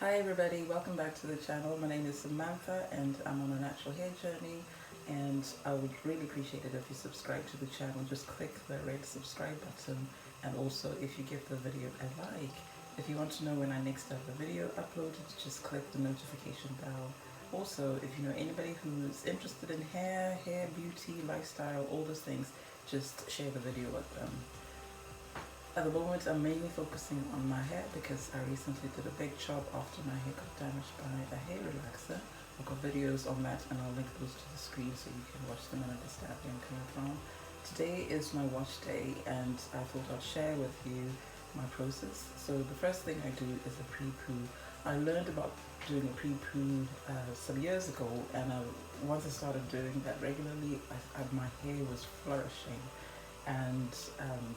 Hi everybody, welcome back to the channel. My name is Samantha and I'm on a natural hair journey, and I would really appreciate it if you subscribe to the channel. Just click the red subscribe button, and also if you give the video a like. If you want to know when I next have a video uploaded, just click the notification bell. Also, if you know anybody who's interested in hair, beauty, lifestyle, all those things, just share the video with them. At the moment, I'm mainly focusing on my hair because I recently did a big chop after my hair got damaged by a hair relaxer. I've got videos on that and I'll link those to the screen so you can watch them and understand where I'm coming from. Today is my wash day and I thought I'd share with you my process. So the first thing I do is a pre-poo. I learned about doing a pre-poo some years ago, and once I started doing that regularly, my hair was flourishing. And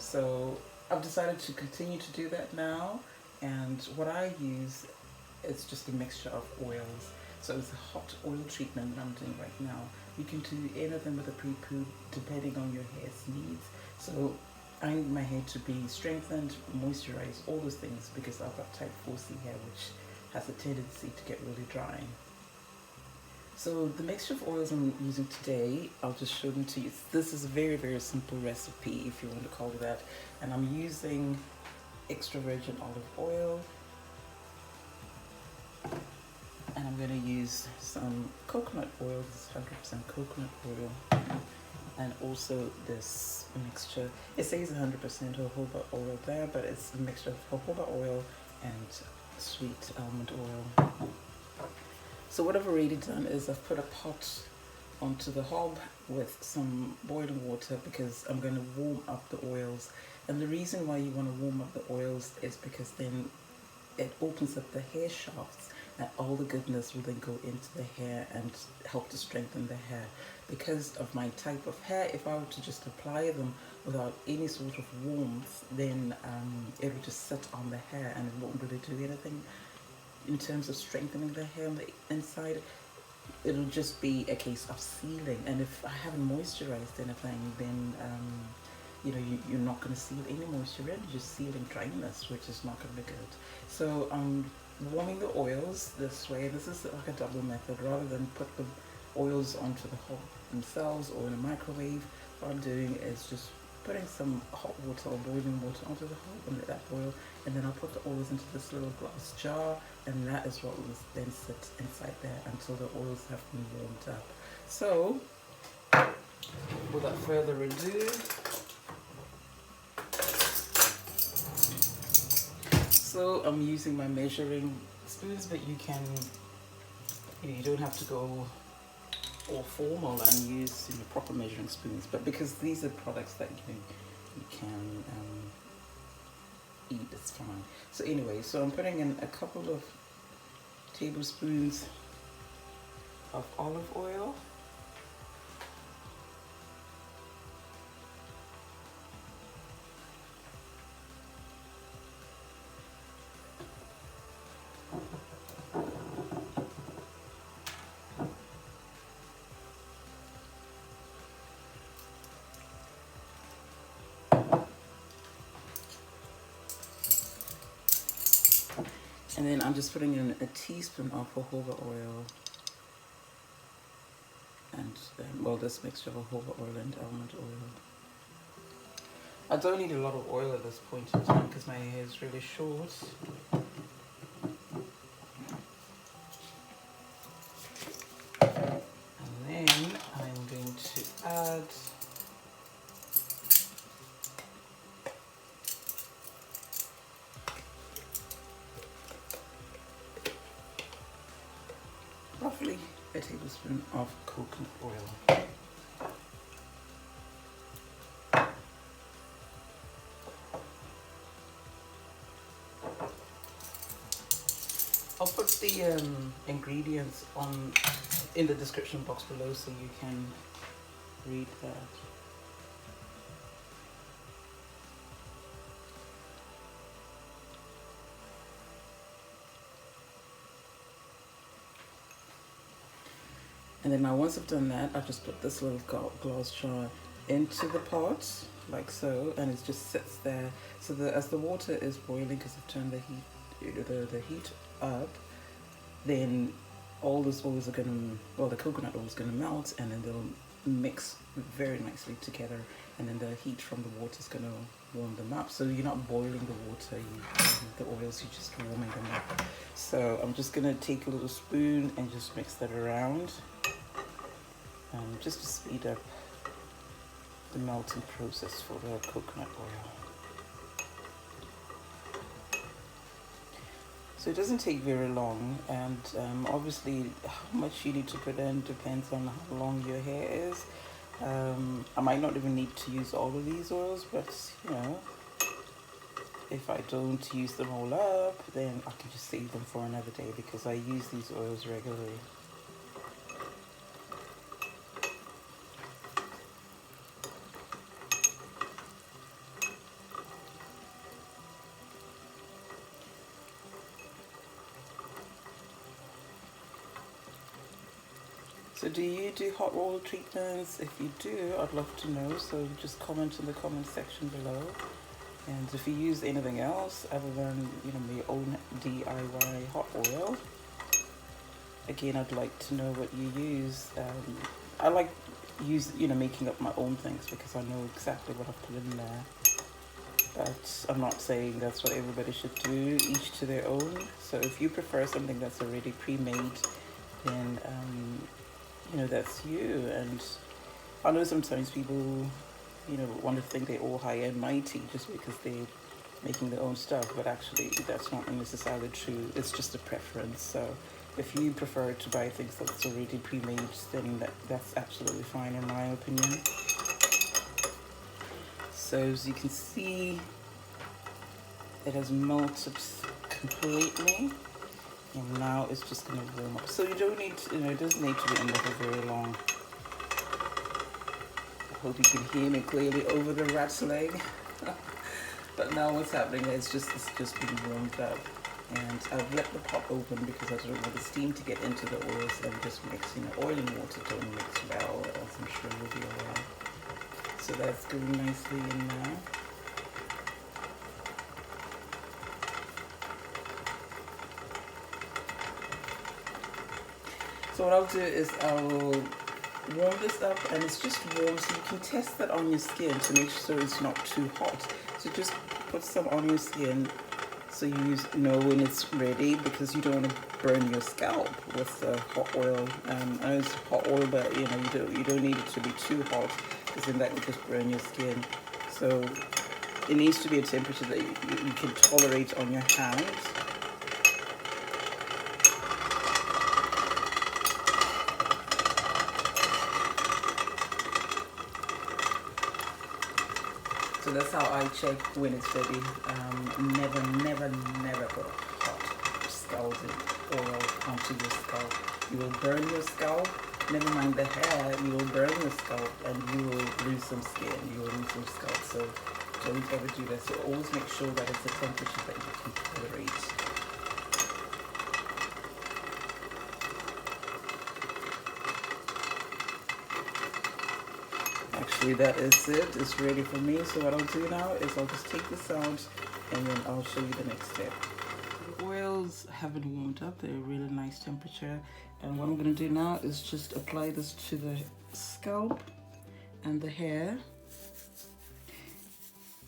so I've decided to continue to do that now, and what I use is just a mixture of oils. So it's a hot oil treatment that I'm doing right now. You can do anything with a pre-poo depending on your hair's needs. So I need my hair to be strengthened, moisturized, all those things, because I've got type 4C hair, which has a tendency to get really dry. So the mixture of oils I'm using today, I'll just show them to you. This is a very, very simple recipe, if you want to call it that. And I'm using extra virgin olive oil. And I'm going to use some coconut oil. This is 100% coconut oil. And also this mixture. It says 100% jojoba oil there, but it's a mixture of jojoba oil and sweet almond oil. So what I've already done is I've put a pot onto the hob with some boiling water because I'm going to warm up the oils. And the reason why you want to warm up the oils is because then it opens up the hair shafts, and all the goodness will then go into the hair and help to strengthen the hair. Because of my type of hair, if I were to just apply them without any sort of warmth, then it will just sit on the hair and it won't really do anything in terms of strengthening the hair on the inside. It'll just be a case of sealing, and if I haven't moisturized anything, then you're not going to seal any moisture in. You're just sealing dryness, which is not going to be good. So I'm warming the oils this way. This is like a double method. Rather than put the oils onto the hob themselves or in a microwave, what I'm doing is just putting some hot water or boiling water onto the hob and let that boil, and then I'll put the oils into this little glass jar, and that is what will then sit inside there until the oils have been warmed up. So without further ado, so I'm using my measuring spoons, but you don't have to go all formal and use proper measuring spoons, but because these are products that you can eat, it's fine. So anyway, so I'm putting in a couple of tablespoons of olive oil. And then I'm just putting in a teaspoon of jojoba oil, and this mixture of jojoba oil and almond oil. I don't need a lot of oil at this point in time because my hair is really short. And then I'm going to add roughly a tablespoon of coconut oil. I'll put the ingredients in the description box below so you can read that. And then now once I've done that, I just put this little glass jar into the pot, like so, and it just sits there. So as the water is boiling, because I've turned the heat up, then all those oils are gonna, well, the coconut oil is gonna melt, and then they'll mix very nicely together, and then the heat from the water is gonna warm them up. So you're not boiling the water, the oils, you're just warming them up. So I'm just gonna take a little spoon and just mix that around, just to speed up the melting process for the coconut oil. So it doesn't take very long, and obviously how much you need to put in depends on how long your hair is. I might not even need to use all of these oils, but you know, if I don't use them all up, then I can just save them for another day, because I use these oils regularly. So do you do hot oil treatments? If you do, I'd love to know. So just comment in the comment section below. And if you use anything else other than, you know, your own DIY hot oil, again, I'd like to know what you use. I like making up my own things, because I know exactly what I've put in there. But I'm not saying that's what everybody should do, each to their own. So if you prefer something that's already pre-made, then you know, that's you. And I know sometimes people, you know, want to think they're all high and mighty just because they're making their own stuff, but actually that's not necessarily true. It's just a preference. So if you prefer to buy things that's already pre-made, then that's absolutely fine in my opinion. So as you can see, it has melted completely. And now it's just going to warm up. So you don't need to, it doesn't need to be in there for very long. I hope you can hear me clearly over the rattling. But now what's happening is it's just being warmed up. And I've let the pot open because I don't want the steam to get into the oils, and just mix, oil and water don't mix well, as I'm sure you'll be aware. So that's going nicely in now. So what I'll do is I will warm this up, and it's just warm, so you can test that on your skin to make sure it's not too hot. So just put some on your skin so you know when it's ready, because you don't want to burn your scalp with the hot oil. I know it's hot oil, but you don't need it to be too hot, because then that will just burn your skin. So it needs to be a temperature that you can tolerate on your hands. So that's how I check when it's ready. Never put hot scalded oil onto your scalp. You will burn your scalp. Never mind the hair, you will burn your scalp, and you will lose some skin. You will lose your scalp. So don't ever do that. So always make sure that it's a temperature that you can tolerate. Actually, that is it. It's ready for me. So what I'll do now is I'll just take this out, and then I'll show you the next step. The oils haven't warmed up. They're a really nice temperature. And what I'm going to do now is just apply this to the scalp and the hair.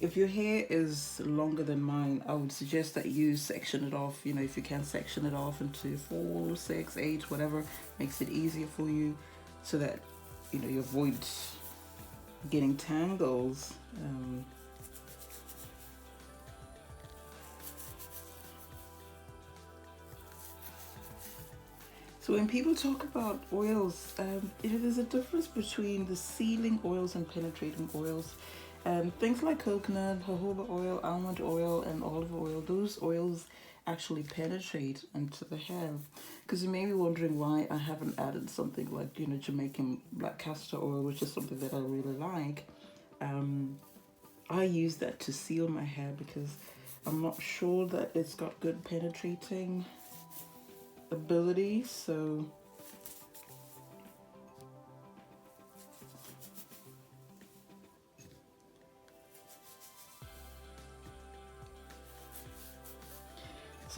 If your hair is longer than mine, I would suggest that you section it off. If you can section it off into 4, 6, 8, whatever makes it easier for you, so that you avoid getting tangles. So when people talk about oils, there's a difference between the sealing oils and penetrating oils. Things like coconut, jojoba oil, almond oil, and olive oil, those oils actually penetrate into the hair. Because you may be wondering why I haven't added something like, Jamaican black castor oil, which is something that I really like. I use that to seal my hair because I'm not sure that it's got good penetrating ability. So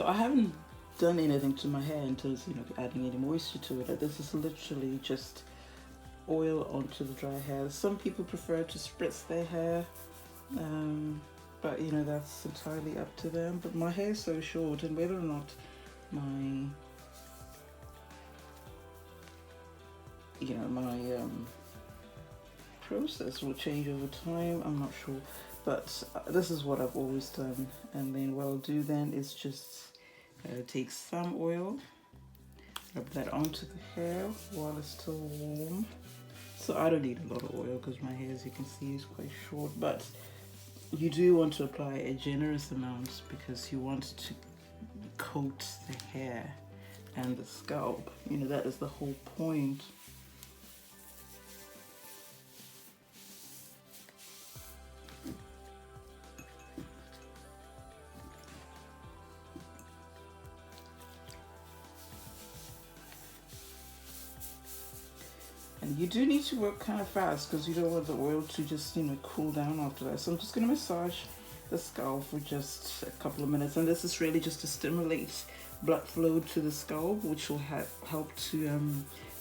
I haven't done anything to my hair in terms of, you know, adding any moisture to it. This is literally just oil onto the dry hair. Some people prefer to spritz their hair, but you know, that's entirely up to them. But my hair is so short, and whether or not my process will change over time, I'm not sure, but this is what I've always done. And then what I'll do then is just take some oil, rub that onto the hair while it's still warm. So I don't need a lot of oil because my hair, as you can see, is quite short, but you do want to apply a generous amount because you want to coat the hair and the scalp. You know, that is the whole point. And you do need to work kind of fast because you don't want the oil to just, you know, cool down after that. So I'm just going to massage the scalp for just a couple of minutes, and this is really just to stimulate blood flow to the scalp, which will help to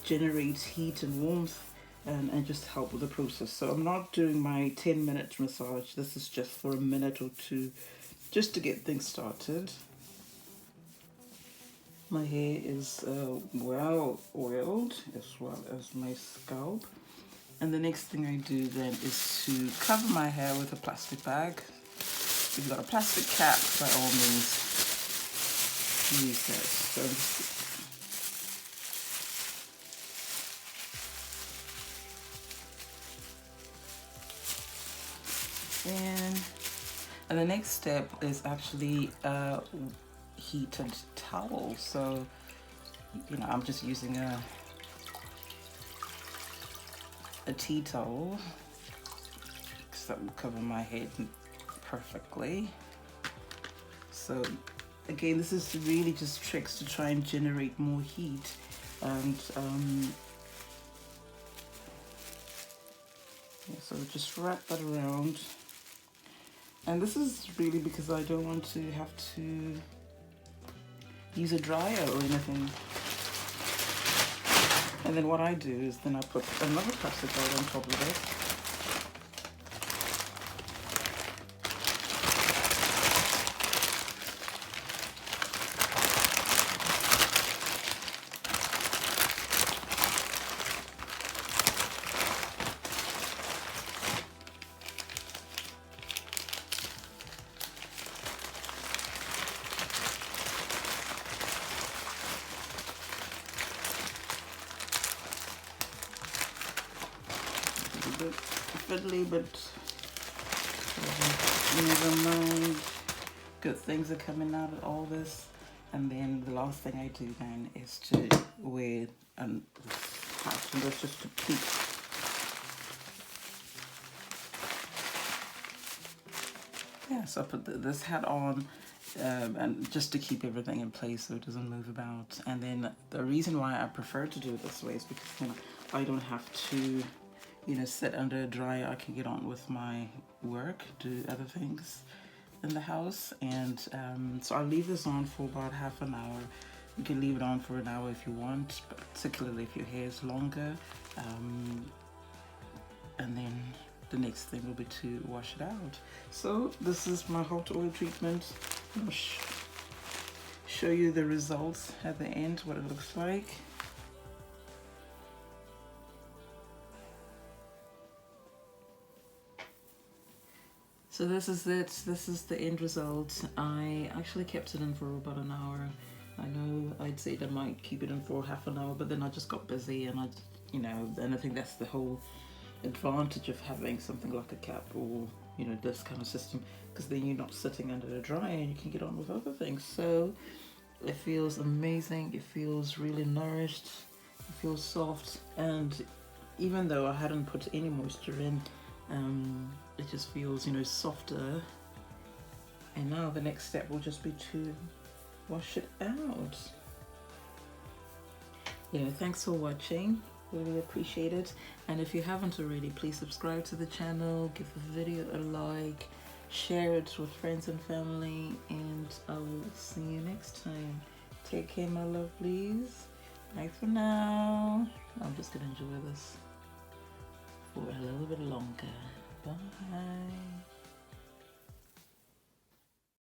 generate heat and warmth and just help with the process. So I'm not doing my 10-minute massage. This is just for a minute or two, just to get things started. My hair is well oiled, as well as my scalp. And the next thing I do then is to cover my hair with a plastic bag. If you've got a plastic cap, by all means, use that. So and the next step is actually heated towel. So, you know, I'm just using a tea towel because that will cover my head perfectly. So again, this is really just tricks to try and generate more heat, and yeah, so just wrap that around. And this is really because I don't want to have to use a dryer or anything. And then what I do is then I put another plastic bag on top of it. Bit fiddly, but never mind. Good things are coming out of all this. And then the last thing I do then is to wear a hat, and that's just to keep so I put this hat on, and just to keep everything in place so it doesn't move about. And then the reason why I prefer to do it this way is because then I don't have to, you know, sit under a dryer. I can get on with my work, do other things in the house. And so I'll leave this on for about half an hour. You can leave it on for an hour if you want, but particularly if your hair is longer. And then the next thing will be to wash it out. So this is my hot oil treatment. I'll show you the results at the end, what it looks like. So this is it. This is the end result. I actually kept it in for about an hour. I know I'd say I might keep it in for half an hour, but then I just got busy, and and I think that's the whole advantage of having something like a cap or, you know, this kind of system, because then you're not sitting under a dryer and you can get on with other things. So it feels amazing. It feels really nourished. It feels soft, and even though I hadn't put any moisture in, it just feels, you know, softer. And now the next step will just be to wash it out. You know, thanks for watching. Really appreciate it. And if you haven't already, please subscribe to the channel, give the video a like, share it with friends and family, and I will see you next time. Take care, my lovelies. Bye for now. I'm just gonna enjoy this for a little bit longer. Bye.